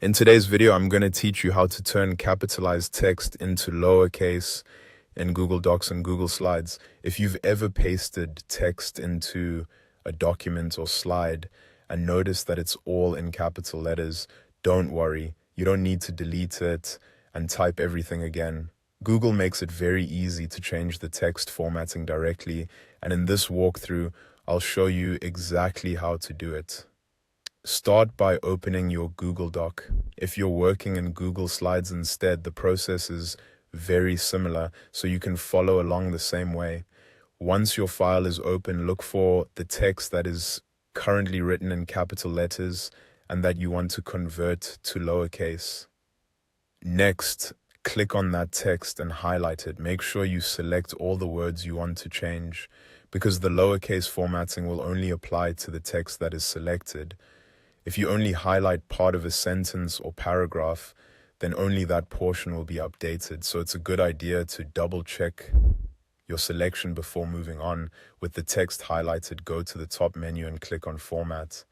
In today's video, I'm going to teach you how to turn capitalized text into lowercase in Google Docs and Google Slides. If you've ever pasted text into a document or slide and noticed that it's all in capital letters, don't worry. You don't need to delete it and type everything again. Google makes it very easy to change the text formatting directly, and in this walkthrough, I'll show you exactly how to do it. Start by opening your Google Doc. If you're working in Google Slides instead, the process is very similar, so you can follow along the same way. Once your file is open, look for the text that is currently written in capital letters and that you want to convert to lowercase. Next, click on that text and highlight it. Make sure you select all the words you want to change, because the lowercase formatting will only apply to the text that is selected. If you only highlight part of a sentence or paragraph, then only that portion will be updated. So it's a good idea to double check your selection before moving on. With the text highlighted, go to the top menu and click on Format.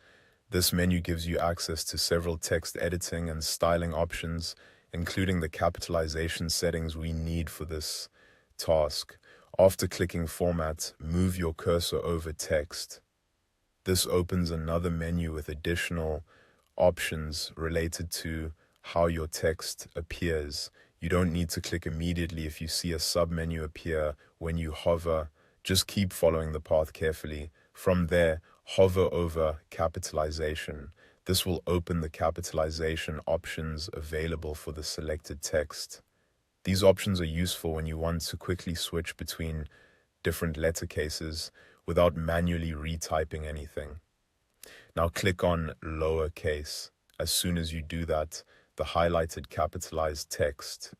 This menu gives you access to several text editing and styling options, including the capitalization settings we need for this task. After clicking Format, move your cursor over text. This opens another menu with additional options related to how your text appears. You don't need to click immediately if you see a submenu appear when you hover. Just keep following the path carefully. From there, hover over capitalization. This will open the capitalization options available for the selected text. These options are useful when you want to quickly switch between different letter cases without manually retyping anything. Now click on Lowercase. As soon as you do that, the highlighted capitalized text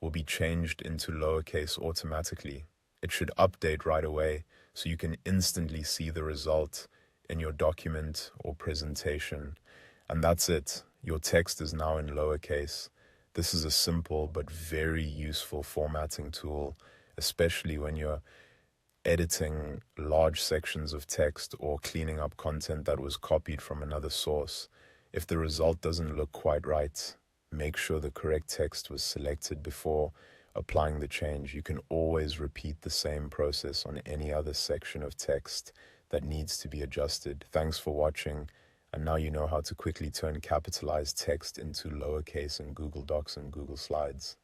will be changed into lowercase automatically. It should update right away so you can instantly see the result in your document or presentation. And that's it. Your text is now in lowercase. This is a simple but very useful formatting tool, especially when you're editing large sections of text or cleaning up content that was copied from another source. If the result doesn't look quite right, make sure the correct text was selected before applying the change. You can always repeat the same process on any other section of text that needs to be adjusted. Thanks for watching, and now you know how to quickly turn capitalized text into lowercase in Google Docs and Google Slides.